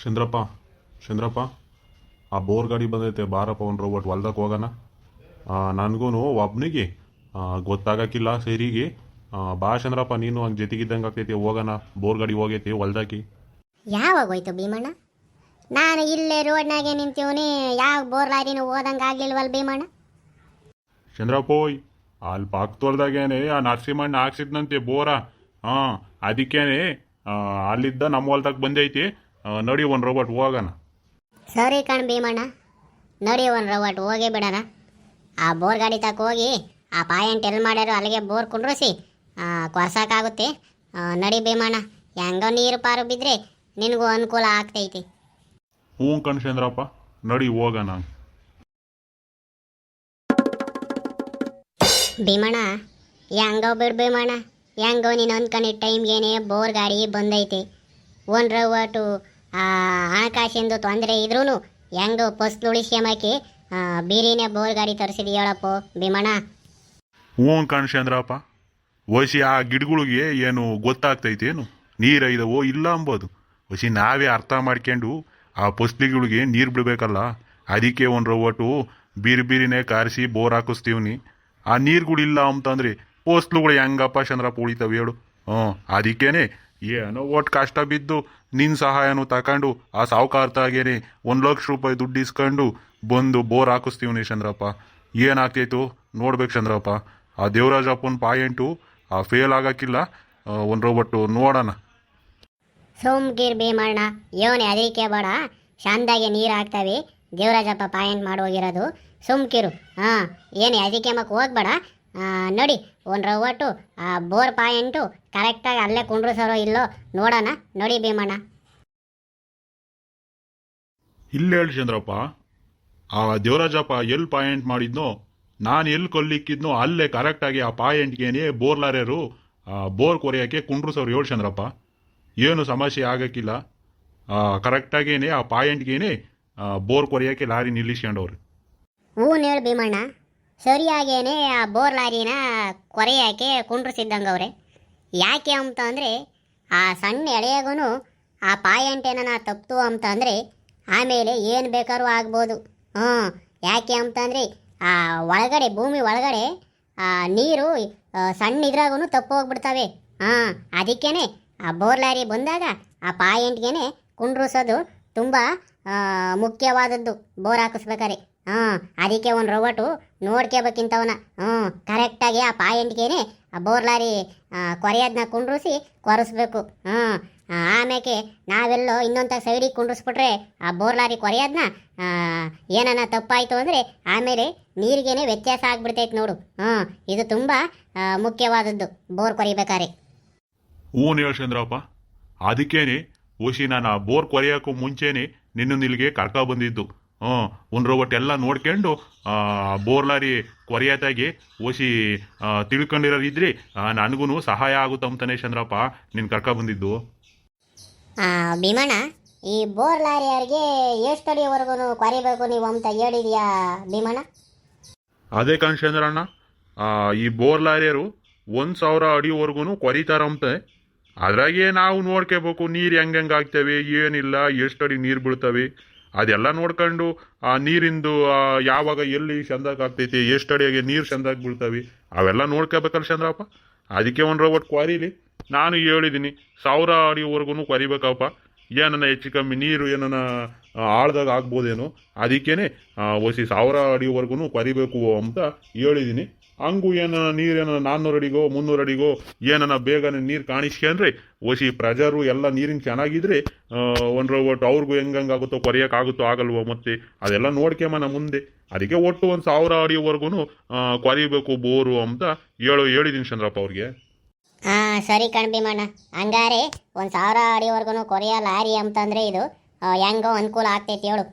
ಚಂದ್ರಪ್ಪ ಚಂದ್ರಪ್ಪ ಆ ಬೋರ್ ಗಾಡಿ ಬಂದೈತೆ ಬಾರಪ್ಪ ಒಂದು ರೋಬಟ್ ಹೊಲ್ದಕ್ಕೆ ಹೋಗೋಣ. ನನಗೂ ಒಬ್ನಿಗೆ ಗೊತ್ತಾಗಕ್ಕಿಲ್ಲ ಸರಿಗೆ. ಬಾ ಚಂದ್ರಪ್ಪ, ನೀನು ಹಂಗೆ ಜೊತೆಗಿದ್ದಂಗೆ ಆಗ್ತೈತಿ, ಹೋಗೋಣ. ಬೋರ್ ಗಾಡಿ ಹೋಗೈತಿ ಹೊಲ್ದಾಕಿ. ಯಾವಾಗ ಹೋಯ್ತು ಭೀಮಣ್ಣ? ನಾನು ಇಲ್ಲೇ ರೋಡ್ನಾಗೆ ನಿಂತೀವನಿ, ಯಾವ ಬೋರ್ ಲಾರಿನೂ ಓದಂಗೆ ಆಗ್ಲಿಲ್ವಲ್ಲ ಭೀಮಣ್ಣ? ಚಂದ್ರಪ್ಪೋಯ್, ಅಲ್ಲಿ ಪಕ್ಕದೊಳ್ದಾಗೇನೆ ಆ ನರಸಿಂಹಣ್ಣ ಹಾಕ್ಸಿದ್ನಂತೆ ಬೋರ. ಅದಕ್ಕೇನೆ ಅಲ್ಲಿದ್ದ ನಮ್ಮ ಹೊಲ್ದಾಗ ಬಂದೈತಿ. ನಡಿ ಒಂದು ರೋಬಟ್ ಹೋಗೋಣ. ಸರಿ ಕಣ್ ಭೀಮಣ್ಣ, ನೋಡಿ ಒಂದು ರೋಬಟ್ ಹೋಗೇ ಬಿಡೋಣ. ಆ ಬೋರ್ ಗಾಡಿ ತಕ್ಕ ಹೋಗಿ ಆ ಪಾಯಿಂಟ್ ಎಲ್ಲಿ ಮಾಡ್ಯಾರೋ ಅಲ್ಲಿಗೆ ಬೋರ್ ಕುಂಡ್ರಿಸಿ ಕೊರ್ಸೋಕ್ಕಾಗುತ್ತೆ. ನಡಿ ಭೀಮಣ್ಣ, ಹೆಂಗೋ ನೀರು ಪಾರು ಬಿದ್ದರೆ ನಿನಗೂ ಅನುಕೂಲ ಆಗ್ತೈತಿ. ಹ್ಞೂ ಕಣ್ ಚಂದ್ರಪ್ಪ, ನಡಿ ಹೋಗೋಣ. ಭೀಮಣ್ಣ ಹೆಂಗೋ ಬಿಡು ಭೀಮಣ್ಣ, ಹೆಂಗೋ ನೀನು ಅಂದ್ಕೊಂಡಿದ್ದ ಟೈಮ್ಗೇನೆ ಬೋರ್ ಗಾಡಿ ಬಂದೈತೆ. ಒಂದು ರೋಬಟು ಹಣಕಾಸಿಂದು ತೊಂದರೆ ಇದ್ರೂ ಹೆಂಗೋ ಫಸ್ಲು ಉಳಿಸ್ಕೊಂಬಾಕಿ ಬೀರಿನೇ ಬೋರ್ ಗಾಡಿ ತರಿಸಿದಿ ಹೇಳಪ್ಪ ಭೀಮಣ್ಣ. ಹ್ಞೂ ಕಣ್ ಚಂದ್ರಪ್ಪ, ವಸಿ ಆ ಗಿಡಗಳಿಗೆ ಏನು ಗೊತ್ತಾಗ್ತೈತೆ ಏನು ನೀರು ಐದವೋ ಇಲ್ಲ ಅಂಬೋದು. ವಸಿ ನಾವೇ ಅರ್ಥ ಮಾಡ್ಕೊಂಡು ಆ ಫಸ್ಲಿಗಳಿಗೆ ನೀರು ಬಿಡಬೇಕಲ್ಲ. ಅದಕ್ಕೆ ಒಂದು ರೋಬಟು ಬೀರಿನೇ ಕಾರಿಸಿ ಬೋರ್ ಹಾಕಿಸ್ತೀವ್ನಿ. ಆ ನೀರುಗಳಿಲ್ಲ ಅಂತಂದರೆ ಫಸ್ಲುಗಳು ಹೆಂಗಪ್ಪ ಚಂದ್ರಪ್ಪ ಉಳಿತಾವೆ ಹೇಳು? ಅದಕ್ಕೇನೆ ಏನೋ ಒಟ್ಟು ಕಷ್ಟ ಬಿದ್ದು ನಿನ್ನ ಸಹಾಯನೂ ತಗೊಂಡು ಆ ಸಾವುಕಾರ್ತಾಗೇನೆ 1,00,000 ರೂಪಾಯಿ ದುಡ್ಡು ಇಸ್ಕೊಂಡು ಬಂದು ಬೋರ್ ಹಾಕಿಸ್ತೀವ್ನಿ ಚಂದ್ರಪ್ಪ. ಏನಾಗ್ತೈತು ನೋಡ್ಬೇಕು ಚಂದ್ರಪ್ಪ. ಆ ದೇವರಾಜಪ್ಪನ ಪಾಯಿಂಟು ಫೇಲ್ ಆಗಕ್ಕಿಲ್ಲ. ಒಂದು ರೋಬಟ್ಟು ನೋಡೋಣ. ಸೋಮ್ಗಿರ್ ಭೀಮಣ್ಣ, ಯೋನೆ ಅದಕ್ಕೆ ಬೇಡ, ಶಾಂದಾಗೆ ನೀರು ಹಾಕ್ತಾವೆ. ದೇವರಾಜಪ್ಪ ಪಾಯಿಂಟ್ ಮಾಡೋಗಿರೋದು ಸುಮ್ಕಿರು. ಏನು ಅದಕ್ಕೆ ಮಕ್ಕ ಹೋಗ್ಬೇಡ. ನೋಡಿ ಒಂದು ರೋಬಟ್ಟು ಆ ಬೋರ್ ಪಾಯಿಂಟು ಕರೆಕ್ಟಾಗಿ ಅಲ್ಲೇ ಕುಂಡ್ರಿಸೋರೋ ಇಲ್ಲೋ ನೋಡೋಣ. ನೋಡಿ ಭೀಮಣ್ಣ. ಇಲ್ಲೇ ಹೇಳಿ ಚಂದ್ರಪ್ಪ, ಆ ದೇವರಾಜಪ್ಪ ಎಲ್ಲಿ ಪಾಯಿಂಟ್ ಮಾಡಿದ್ನೋ, ನಾನು ಎಲ್ಲಿ ಕೊಲ್ಲಿಕ್ಕಿದ್ನೋ ಅಲ್ಲೇ ಕರೆಕ್ಟಾಗಿ ಆ ಪಾಯಿಂಟ್ಗೇನೆ ಬೋರ್ ಲಾರ್ಯರು ಬೋರ್ ಕೊರೆಯೋಕ್ಕೆ ಕುಂಡ್ರಿಸೋರು ಹೇಳಿ ಚಂದ್ರಪ್ಪ. ಏನು ಸಮಸ್ಯೆ ಆಗಕ್ಕಿಲ್ಲ. ಕರೆಕ್ಟಾಗೇನೆ ಆ ಪಾಯಿಂಟ್ಗೇನೆ ಬೋರ್ ಕೊರೆಯೋಕ್ಕೆ ಲಾರಿ ನಿಲ್ಲಿಸ್ಕೊಂಡವ್ರು. ಹ್ಞೂ ಹೇಳಿ ಭೀಮಣ್ಣ, ಸರಿಯಾಗೇನೆ ಆ ಬೋರ್ ಲಾರಿನ ಕೊರೆಯೋಕ್ಕೆ ಕುಂಡ್ರಿಸಿದ್ದಂಗವ್ರೆ. ಯಾಕೆ ಅಂತ ಅಂದರೆ ಆ ಸಣ್ಣ ಎಳೆಯಾಗೂ ಆ ಪಾಯಿಂಟ್ ಏನಾನ ತಪ್ತು ಅಂತ ಅಂದರೆ ಆಮೇಲೆ ಏನು ಬೇಕಾದ್ರೂ ಆಗ್ಬೋದು. ಯಾಕೆ ಅಂತಂದರೆ ಆ ಒಳಗಡೆ ಭೂಮಿ ಒಳಗಡೆ ನೀರು ಸಣ್ಣ ಇದ್ರಾಗೂ ತಪ್ಪು ಹೋಗ್ಬಿಡ್ತವೆ. ಅದಕ್ಕೇ ಆ ಬೋರ್ ಲಾರಿ ಬಂದಾಗ ಆ ಪಾಯಿಂಟ್ಗೆ ಕುಂಡ್ರಿಸೋದು ತುಂಬ ಮುಖ್ಯವಾದದ್ದು ಬೋರ್ ಹಾಕಿಸ್ಬೇಕಾರೆ. ಅದಕ್ಕೆ ಒಂದು ರೋಬಟು ನೋಡ್ಕೋಬೇಕಿಂತವನ ಕರೆಕ್ಟಾಗಿ ಆ ಪಾಯಿಂಟ್ಗೆ ಆ ಬೋರ್ ಲಾರಿ ಕೊರೆಯೋದನ್ನ ಕುಂಡ್ರಿಸಿ ಕೊರೆಸ್ಬೇಕು. ಆಮೇಲೆ ನಾವೆಲ್ಲೋ ಇನ್ನೊಂದು ಸೈಡಿಗೆ ಕುಂಡ್ರಿಸ್ಬಿಟ್ರೆ ಆ ಬೋರ್ ಲಾರಿ ಕೊರೆಯೋದನ್ನ ಏನಾನ ತಪ್ಪಾಯಿತು ಅಂದರೆ ಆಮೇಲೆ ನೀರಿಗೇನೆ ವ್ಯತ್ಯಾಸ ಆಗ್ಬಿಡ್ತೈತೆ ನೋಡು. ಇದು ತುಂಬ ಮುಖ್ಯವಾದದ್ದು ಬೋರ್ ಕೊರಿಬೇಕಾರೆ. ಹ್ಞೂ ಹೇಳಿ ಚಂದ್ರಪ್ಪ, ಅದಕ್ಕೇನೆ ಓಶಿ ನಾನು ಆ ಬೋರ್ ಕೊರೆಯೋಕ್ಕೂ ಮುಂಚೆನೆ ನಿನ್ನ ಇಲ್ಲಿಗೆ ಕರ್ಕ ಬಂದಿದ್ದು. ಒಂದು ರೋಬಟ್ ಎಲ್ಲ ನೋಡ್ಕೊಂಡು ಬೋರ್ ಲಾರಿ ಕೊರೆಯೋದಾಗಿ ಓಶಿ ತಿಳ್ಕೊಂಡಿರೋರಿದ್ರೆ ನನಗೂ ಸಹಾಯ ಆಗುತ್ತಂತಾನೆ ಚಂದ್ರಪ್ಪ ನಿನ್ನ ಕರ್ಕ ಬಂದಿದ್ದು. ಭೀಮಣ್ಣ, ಈ ಬೋರ್ ಲಾರಿಯವ್ರಿಗೆ ಎಷ್ಟು ಅಡಿವರೆಗೂ ಕೊರಿಬೇಕು ನೀವು ಅಂತ ಹೇಳಿದ್ಯಾ ಭೀಮಣ್ಣ? ಅದೇ ಕಣ್ ಚಂದ್ರಣ್ಣ, ಈ ಬೋರ್ ಲಾರಿಯರು 1,000 ಅಡಿವರೆಗೂ ಕೊರಿತಾರಂತೆ. ಅದ್ರಾಗೆ ನಾವು ನೋಡ್ಕೋಬೇಕು ನೀರು ಹೆಂಗೆ ಆಗ್ತವೆ, ಏನಿಲ್ಲ, ಎಷ್ಟು ಅಡಿ ನೀರು ಬೀಳ್ತವೆ ಅದೆಲ್ಲ ನೋಡ್ಕೊಂಡು ಆ ನೀರಿಂದು ಯಾವಾಗ ಎಲ್ಲಿ ಚಂದಾಗಿ ಆಗ್ತೈತಿ, ಎಷ್ಟು ಅಡಿಯಾಗೆ ನೀರು ಚಂದಾಗಿ ಬೀಳ್ತವೆ ಅವೆಲ್ಲ ನೋಡ್ಕೋಬೇಕಲ್ಲ ಚಂದ್ರಪ್ಪ. ಅದಕ್ಕೆ ಒಂದು ರೋಬಟ್ ಕೊರೀಲಿ ನಾನು ಹೇಳಿದ್ದೀನಿ. 1,000 ಅಡಿವರೆಗೂ ಕೊರಿಬೇಕಪ್ಪ. ಏನನ್ನ ಹೆಚ್ಚು ಕಮ್ಮಿ ನೀರು ಏನನ್ನ ಆಳ್ದಾಗ ಆಗ್ಬೋದೇನೋ, ಅದಕ್ಕೇನೆ ಒಸಿ 1,000 ಅಡಿವರೆಗೂ ಕೊರಿಬೇಕು ಅಂತ ಹೇಳಿದ್ದೀನಿ. ಹಂಗೂ ಏನನ ನೀರೇನ 400 ಅಡಿಗೋ 300 ಅಡಿಗೋ ಏನನ ಬೇಗನೆ ನೀರು ಕಾಣಿಸ್ಕೊಂಡ್ರೆ ಒಸಿ ಪ್ರಜರು ಎಲ್ಲ ನೀರಿನ ಚೆನ್ನಾಗಿದ್ರೆ ಒಂದು ರೋಬಟ್ ಅವ್ರಿಗೂ ಹೆಂಗಾಗುತ್ತೋ ಕೊರಿಯೋಕ್ಕಾಗುತ್ತೋ ಆಗಲ್ವೋ ಮತ್ತೆ ಅದೆಲ್ಲ ನೋಡ್ಕೊಂಬನ ಮುಂದೆ. ಅದಕ್ಕೆ ಒಟ್ಟು 1,000 ಅಡಿವರೆಗೂ ಕೊರಿಬೇಕು ಬೋರು ಅಂತ ಹೇಳಿದ್ದೀನಿ ಚಂದ್ರಪ್ಪ ಅವ್ರಿಗೆ. ಸರಿ ಕಣ್ ಭೀಮಣ್ಣ, ಹಂಗಾರೆ 1,000 ಅಡಿವರೆಗೂ ಕೊರೆಯೋ ಲಾರಿ ಅಂತಂದರೆ ಇದು ಹೆಂಗೋ ಅನುಕೂಲ ಆಗ್ತೈತಿ ಹೇಳು.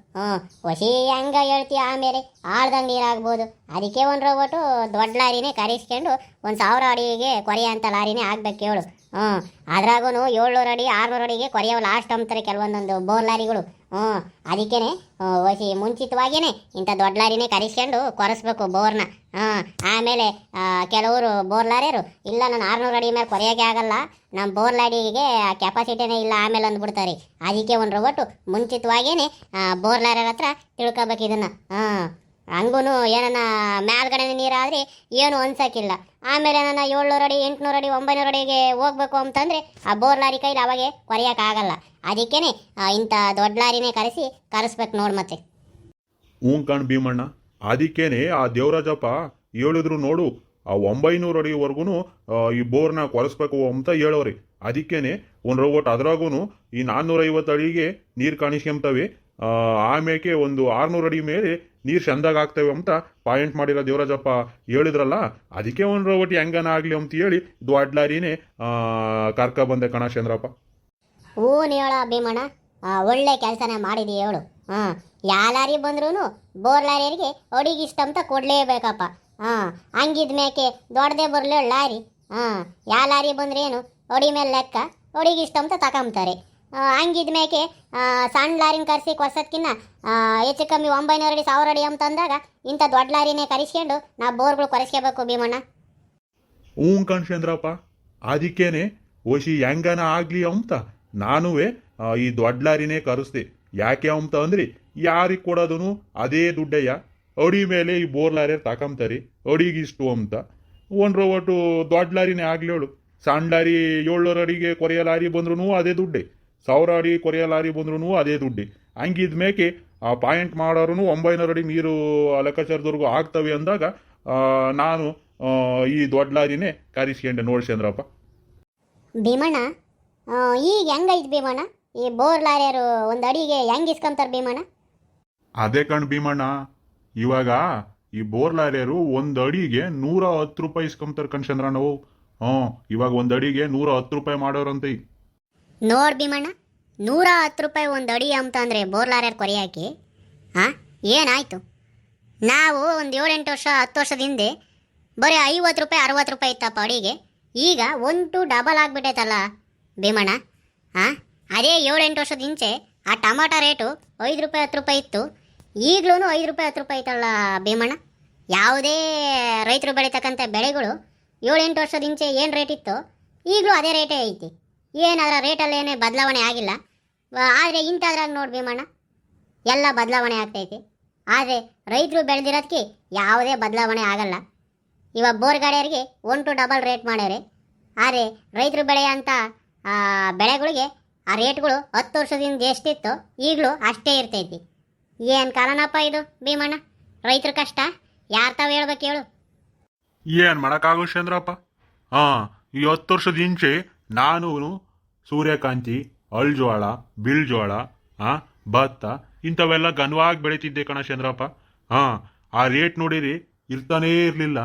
ಹೊಸಿ ಹೆಂಗ ಹೇಳ್ತೀಯ, ಆಮೇಲೆ ಆಳ್ದಂಗೆ ನೀರಾಗ್ಬೋದು. ಅದಕ್ಕೆ ಒಂದು ರೋಬಟು ದೊಡ್ಡ ಲಾರಿನೇ ಕರೆಸ್ಕೊಂಡು 1,000 ಅಡಿಗೆ ಕೊರೆಯೋ ಅಂಥ ಲಾರಿನೇ ಆಗ್ಬೇಕು ಹೇಳು. ಹ್ಞೂ ಅದ್ರಾಗೂ 700 ಅಡಿ 600 ಅಡಿಗೆ ಕೊರೆಯೋ ಲಾಸ್ಟ್ ಅಂತಾರೆ ಕೆಲವೊಂದೊಂದು ಬೋರ್ ಲಾರಿಗಳು. ಅದಕ್ಕೇನೆ ಹೊಸಿ ಮುಂಚಿತವಾಗಿಯೇ ಇಂಥ ದೊಡ್ಡ ಲಾರಿನೇ ಕರೆಸ್ಕೊಂಡು ಕೊರೆಸ್ಬೇಕು ಬೋರ್ನ. ಆಮೇಲೆ ಕೆಲವರು ಬೋರ್ ಲಾರಿಯರು ಇಲ್ಲ ನಾನು 600 ಅಡಿ ಮೇಲೆ ಕೊರೆಯೋಕೆ ಆಗಲ್ಲ, ನಮ್ಮ ಬೋರ್ ಲಾರಿಗೆ ಕೆಪಾಸಿಟಿನೇ ಇಲ್ಲ ಆಮೇಲೆ ಅಂದ್ಬಿಡ್ತಾರೆ. ಅದಕ್ಕೆ ಒಂದು ರೊಬಟ್ಟು ಮುಂಚಿತವಾಗಿಯೇ ಬೋರ್ ಲಾರಿಯರ ಹತ್ರ ತಿಳ್ಕೊಬೇಕು ಇದನ್ನು. ಹಂಗೂ ಏನನ್ನ ಮೇಲ್ಗಡೆ ನೀರಾದರೆ ಏನು ಅನ್ಸೋಕ್ಕಿಲ್ಲ. ಆಮೇಲೆ ನನ್ನ 700 ಅಡಿ 800 ಅಡಿ 900 ಅಡಿಗೆ ಹೋಗ್ಬೇಕು ಅಂತಂದರೆ ಆ ಬೋರ್ ಲಾರಿ ಕೈಲಿ ಅವಾಗೆ ಕೊರೆಯೋಕ್ಕಾಗಲ್ಲ. ಅದಕ್ಕೇ ಇಂಥ ದೊಡ್ಡ ಲಾರಿನೇ ಕರೆಸ್ಬೇಕು ನೋಡಿ ಮತ್ತೆ. ಹ್ಞೂ ಕಣ್ ಭೀಮಣ್ಣ, ಅದಕ್ಕೇನೆ ಆ ದೇವರಾಜಪ್ಪ ಹೇಳಿದ್ರು ನೋಡು, ಆ 900 ಅಡಿವರೆಗೂ ಈ ಬೋರ್ನ ಕೊರೆಸ್ಬೇಕು ಅಂತ ಹೇಳೋರಿ. ಅದಕ್ಕೇನೆ ಒಂದು ರೋಬೋಟ್ ಅದ್ರಾಗೂ ಈ 450 ಅಡಿಗೆ ನೀರು ಕಾಣಿಸ್ಕೊಂತವೆ, ಆಮೇಲೆ ಒಂದು 600 ಅಡಿ ಮೇಲೆ ನೀರು ಚಂದಾಗ ಆಗ್ತವೆ ಅಂತ ಪಾಯಿಂಟ್ ಮಾಡಿರೋ ದೇವರಾಜಪ್ಪ ಹೇಳಿದ್ರಲ್ಲ. ಅದಕ್ಕೆ ಒಂದು ರೋಬೋಟ್ ಹೆಂಗನ ಆಗಲಿ ಅಂತ ಹೇಳಿ ದೊಡ್ಡ ಲಾರಿನೇ ಬಂದೆ ಕಣ ಚಂದ್ರಪ್ಪ. ಹೂನ್ ಹೇಳ ಭೀಮಣ್ಣ, ಒಳ್ಳೆ ಕೆಲಸನೇ ಮಾಡಿದಿ ಹೇಳು. ಯಾವ ಲಾರಿ ಬಂದ್ರೂ ಬೋರ್ ಲಾರಿಯರಿಗೆ ಅಡಿಗೆ ಇಷ್ಟ ಅಂತ ಕೊಡಲೇಬೇಕಪ್ಪ. ಹಂಗಿದ್ಮೇಕೆ ದೊಡ್ಡದೇ ಬರಲಿ ಲಾರಿ. ಯಾವ ಲಾರಿ ಬಂದ್ರೇನು ಅಡಿ ಮೇಲೆ ಲೆಕ್ಕ, ಅಡಿಗೆ ಇಷ್ಟ ಅಂತ ತಗೊಂತಾರೆ. ಹಂಗಿದ್ಮೇಕೆ ಸಣ್ಣ ಲಾರಿನ ಕರೆಸಿ ಕೊರ್ಸೋದ್ಕಿನ್ನ ಹೆಚ್ಚು ಕಮ್ಮಿ 900 ಅಡಿ 1000 ಅಡಿ ಅಂತ ಅಂದಾಗ ಇಂಥ ದೊಡ್ಡ ಲಾರಿನೇ ಕರೆಸ್ಕೊಂಡು ನಾವು ಬೋರ್ಗಳು ಕೊರೆಸ್ಕೋಬೇಕು ಭೀಮಣ್ಣ. ಹ್ಞೂ ಕಣ್ಚಂದ್ರಪ್ಪ, ಅದಕ್ಕೇನೆ ಓಶಿ ಹೆಂಗನ ಆಗಲಿ ಅಂತ ನಾನುವೇ ಈ ದೊಡ್ಡ ಲಾರಿನೇ ಕರೆಸ್ದೆ. ಯಾಕೆ ಅಂತ ಅಂದ್ರೆ ಯಾರಿಗೆ ಕೊಡೋದನು ಅದೇ ದುಡ್ಡಯ್ಯ, ಅಡಿ ಮೇಲೆ ಈ ಬೋರ್ ಲಾರಿಯರ್ ತಗೊಂತಾರೆ ಅಡಿಗಿಷ್ಟು ಅಂತ. ಒಂದು ರೋಬೋಟು ದೊಡ್ಡ ಲಾರಿನೇ ಆಗ್ಲೇಳು. ಸಣ್ಣ ಲಾರಿ 700 ಅಡಿಗೆ ಕೊರೆಯೋ ಲಾರಿ ಬಂದ್ರೂ ಅದೇ ದುಡ್ಡೆ, 1000 ಅಡಿ ಕೊರೆಯೋ ಲಾರಿ ಬಂದ್ರೂ ಅದೇ ದುಡ್ಡೆ. ಹಂಗಿದ್ಮೇಕೆ ಆ ಪಾಯಿಂಟ್ ಮಾಡೋರು 900 ಅಡಿ ನೀರು ಲೆಕ್ಕಾಚಾರದವರೆಗೂ ಆಗ್ತವೆ ಅಂದಾಗ ನಾನು ಈ ದೊಡ್ಡ ಲಾರಿನೇ ಕರೆಸ್ಕೊಂಡೆ ನೋಡಿ ಚಂದ್ರಪ್ಪ. ಭೀಮಣ್ಣ ಈಗ ಹೆಂಗೈತೆ ಭೀಮಣ್ಣ, ಈ ಬೋರ್ ಲಾರಿಯರು ಒಂದು ಅಡಿಗೆ ಹೆಂಗೆ ಇಸ್ಕೊಂತಾರೆ ಭೀಮಣ್ಣ? ಅದೇ ಕಣ್ ಭೀಮಣ್ಣ, ಇವಾಗ ಈ ಬೋರ್ ಲಾರಿಯರು ಒಂದು ಅಡಿಗೆ 110 ರೂಪಾಯಿ ಇಸ್ಕೊಂತಾರೆ ಕಣ್ಚಂದ್ರ ನಾವು. ಇವಾಗ ಒಂದು ಅಡಿಗೆ 110 ರೂಪಾಯಿ ಮಾಡೋರಂತೆ. ನೋಡ್ ಭೀಮಣ್ಣ, 110 ರೂಪಾಯಿ ಒಂದು ಅಡಿ ಅಂತ ಅಂದರೆ ಬೋರ್ ಲಾರಿಯರ್ ಕೊರೆಯಾಕಿ ಏನಾಯಿತು? ನಾವು ಒಂದು 7-8 ವರ್ಷ 10 ವರ್ಷದ ಹಿಂದೆ ಬರೀ 50 ರೂಪಾಯಿ 60 ರೂಪಾಯಿ ಇತ್ತಪ್ಪ ಅಡಿಗೆ. ಈಗ 1 ಡಬಲ್ ಆಗಿಬಿಟ್ಟೈತಲ್ಲ ಭೀಮಣ್ಣ. ಅದೇ 7-8 ವರ್ಷದ ಹಿಂಚೆ ಆ ಟಮಾಟ ರೇಟು 5 ರೂಪಾಯಿ 10 ರೂಪಾಯಿ ಇತ್ತು, ಈಗಲೂ 5 ರೂಪಾಯಿ 10 ರೂಪಾಯಿ ಐತಲ್ಲ ಭೀಮಣ್ಣ. ಯಾವುದೇ ರೈತರು ಬೆಳೀತಕ್ಕಂಥ ಬೆಳೆಗಳು 7-8 ವರ್ಷದ ಹಿಂಚೆ ಏನು ರೇಟ್ ಇತ್ತು ಈಗಲೂ ಅದೇ ರೇಟೇ ಐತಿ. ಏನಾದ್ರ ರೇಟಲ್ಲಿ ಏನೇ ಬದಲಾವಣೆ ಆಗಿಲ್ಲ. ಆದರೆ ಇಂಥದ್ರಾಗ ನೋಡಿ ಭೀಮಣ್ಣ ಎಲ್ಲ ಬದಲಾವಣೆ ಆಗ್ತೈತಿ. ಆದರೆ ರೈತರು ಬೆಳೆದಿರೋದಕ್ಕೆ ಯಾವುದೇ ಬದಲಾವಣೆ ಆಗಲ್ಲ. ಇವಾಗ ಬೋರ್ ಗಾಡಿಯರಿಗೆ 1 ಡಬಲ್ ರೇಟ್ ಮಾಡ್ಯಾರೆ. ಆದರೆ ರೈತರು ಬೆಳೆಯೋಂಥ ಬೆಳೆಗಳಿಗೆ ಆ ರೇಟ್ಗಳು 10 ವರ್ಷದಿಂದ ಎಷ್ಟಿತ್ತು ಈಗಲೂ ಅಷ್ಟೇ ಇರ್ತೈತಿ. ಏನು ಕಾರಣಪ್ಪ ಇದು ಭೀಮಣ್ಣ? ರೈತರ ಕಷ್ಟ ಯಾರು ತಾವು ಹೇಳ್ಬೇಕು ಹೇಳು? ಏನು ಮಾಡೋಕ್ಕಾಗೋ ಚಂದ್ರಪ್ಪ. ಈ 10 ವರ್ಷದ ಹಿಂಚೆ ನಾನು ಸೂರ್ಯಕಾಂತಿ, ಅಳ್ಜೋಳ, ಬಿಳ್ಜೋಳ, ಭತ್ತ ಇಂಥವೆಲ್ಲ ಘನವಾಗಿ ಬೆಳೀತಿದ್ದೆ ಕಣ ಚಂದ್ರಪ್ಪ. ಆ ರೇಟ್ ನೋಡಿರಿ ಇರ್ತಾನೇ ಇರಲಿಲ್ಲ.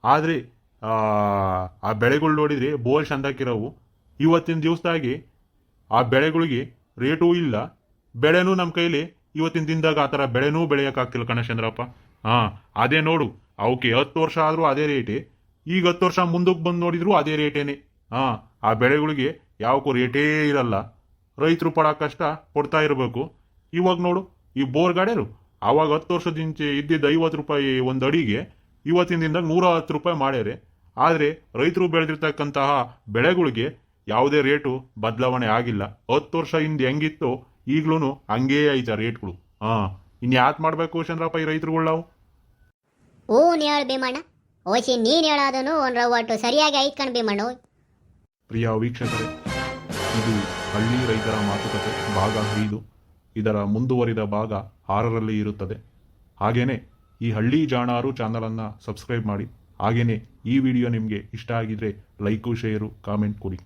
ಆದರೆ ಆ ಬೆಳೆಗಳು ನೋಡಿದರೆ ಬೋಲ್ ಚಂದಕ್ಕಿರೋವು. ಇವತ್ತಿನ ದಿವಸದಾಗಿ ಆ ಬೆಳೆಗಳಿಗೆ ರೇಟೂ ಇಲ್ಲ, ಬೆಳೆನೂ ನಮ್ಮ ಕೈಲಿ ಇವತ್ತಿನ ದಿನದಾಗ ಆ ಥರ ಬೆಳೆನೂ ಬೆಳೆಯೋಕ್ಕಾಗ್ತಿಲ್ಲ ಕಣ ಚಂದ್ರಪ್ಪ. ಅದೇ ನೋಡು, ಅವಕ್ಕೆ 10 ವರ್ಷ ಆದರೂ ಅದೇ ರೇಟೇ, ಈಗ 10 ವರ್ಷ ಮುಂದಕ್ಕೆ ಬಂದು ನೋಡಿದ್ರು ಅದೇ ರೇಟೇನೆ. ಆ ಬೆಳೆಗಳಿಗೆ ಯಾವಕ್ಕೂ ರೇಟೇ ಇರಲ್ಲ. ರೈತರು ಪಡೋ ಕಷ್ಟ ಪಡ್ತಾ ಇರಬೇಕು. ಇವಾಗ ನೋಡು ಈ ಬೋರ್ ಗಾಡಿಯರು ಆವಾಗ 10 ವರ್ಷದಿಂಚೆ ಇದ್ದಿದ್ದು 50 ರೂಪಾಯಿ ಒಂದು ಅಡಿಗೆ ಇವತ್ತಿನ ದಿನದಾಗ 110 ರೂಪಾಯಿ ಮಾಡ್ಯಾರೆ. ಆದರೆ ರೈತರು ಬೆಳೆದಿರ್ತಕ್ಕಂತಹ ಬೆಳೆಗಳಿಗೆ ಯಾವುದೇ ರೇಟು ಬದಲಾವಣೆ ಆಗಿಲ್ಲ. 10 ವರ್ಷ ಹಿಂದೆ ಹೆಂಗಿತ್ತು ಈಗ್ಲೂ ಹಂಗೇ ಐತೆ ರೇಟ್ಗಳು. ಇನ್ಯಾತ್ ಮಾಡಬೇಕು ಚಂದ್ರಪ್ಪ ಈ ರೈತರುಗಳು ನಾವು? ಹೇಳ ಭೀಮಣ್ಣ, ಓಸಿ ನೀನು ಹೇಳೋದನ್ನು ಒಂದು ಒಟ್ಟು ಸರಿಯಾಗಿ ಐತ್ ಕಣ್ ಭೀಮಣ್ಣ. ಪ್ರಿಯ ವೀಕ್ಷಕರೇ, ಇದು ಹಳ್ಳಿ ರೈತರ ಮಾತುಕತೆ ಭಾಗ 5. ಇದರ ಮುಂದುವರಿದ ಭಾಗ 6ರಲ್ಲಿ ಇರುತ್ತದೆ. ಹಾಗೇನೆ ಈ ಹಳ್ಳಿ ಜಾಣಾರು ಚಾನಲನ್ನು ಸಬ್ಸ್ಕ್ರೈಬ್ ಮಾಡಿ. ಹಾಗೇನೆ ಈ ವಿಡಿಯೋ ನಿಮಗೆ ಇಷ್ಟ ಆಗಿದ್ರೆ ಲೈಕು, ಶೇರು, ಕಾಮೆಂಟ್ ಕೊಡಿ.